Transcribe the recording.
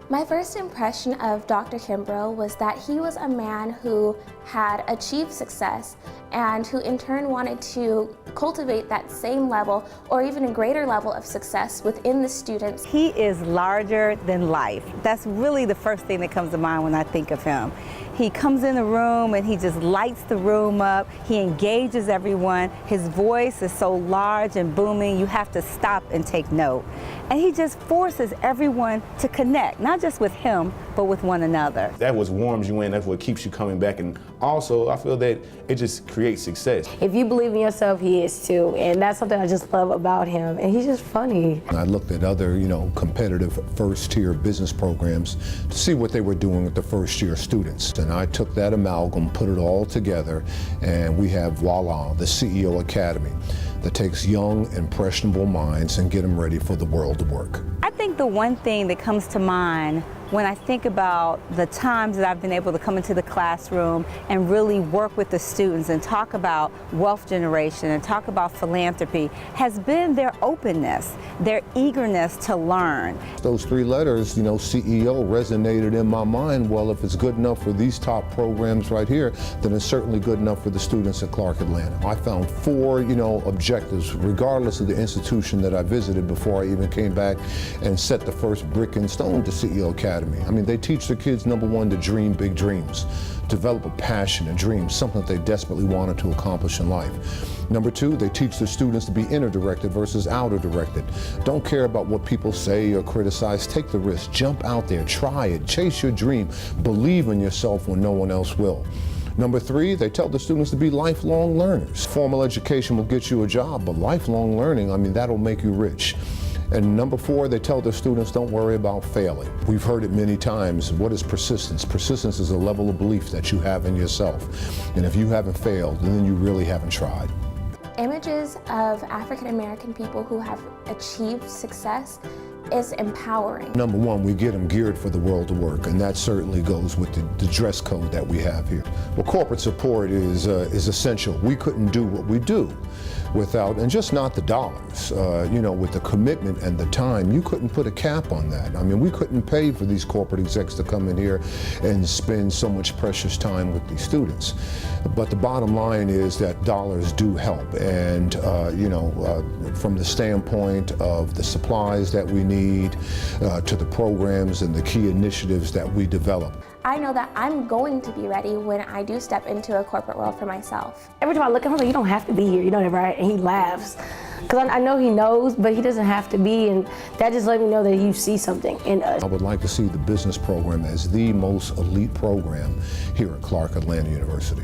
My first impression of Dr. Kimbrough was that he was a man who had achieved success and who in turn wanted to cultivate that same level or even a greater level of success within the students. He is larger than life. That's really the first thing that comes to mind when I think of him. He comes in the room and he just lights the room up. He engages everyone. His voice is so large and booming, you have to stop and take note. And he just forces everyone to connect, not just with him, but with one another. That what warms you in, that's what keeps you coming back. And also, I feel that it just creates success. If you believe in yourself, he is too. And that's something I just love about him. And he's just funny. I looked at other, competitive first-tier business programs to see what they were doing with the first-year students. And I took that amalgam, put it all together, and we have, voila, the CEO Academy that takes young, impressionable minds and get them ready for the world of work. I think the one thing that comes to mind when I think about the times that I've been able to come into the classroom and really work with the students and talk about wealth generation and talk about philanthropy has been their openness, their eagerness to learn. Those three letters, CEO, resonated in my mind. Well, if it's good enough for these top programs right here, then it's certainly good enough for the students at Clark Atlanta. I found four, objectives, regardless of the institution that I visited before I even came back and set the first brick and stone to CEO Academy. I mean, they teach their kids, number one, to dream big dreams, develop a passion, a dream, something that they desperately wanted to accomplish in life. Number two, they teach their students to be inner-directed versus outer-directed. Don't care about what people say or criticize. Take the risk, jump out there, try it, chase your dream, believe in yourself when no one else will. Number three, they tell the students to be lifelong learners. Formal education will get you a job, but lifelong learning, that'll make you rich. And number four, they tell their students, don't worry about failing. We've heard it many times. What is persistence? Persistence is a level of belief that you have in yourself. And if you haven't failed, then you really haven't tried. Images of African American people who have achieved success is empowering. Number one, we get them geared for the world of work, and that certainly goes with the dress code that we have here. Well, corporate support is essential. We couldn't do what we do without, and just not the dollars, with the commitment and the time. You couldn't put a cap on that. We couldn't pay for these corporate execs to come in here and spend so much precious time with these students. But the bottom line is that dollars do help, and from the standpoint of the supplies that we need, to the programs and the key initiatives that we develop. I know that I'm going to be ready when I do step into a corporate world for myself. Every time I look at him, I'm like, you don't have to be here, you know that, right? And he laughs. Because I know he knows, but he doesn't have to be, and that just let me know that you see something in us. I would like to see the business program as the most elite program here at Clark Atlanta University.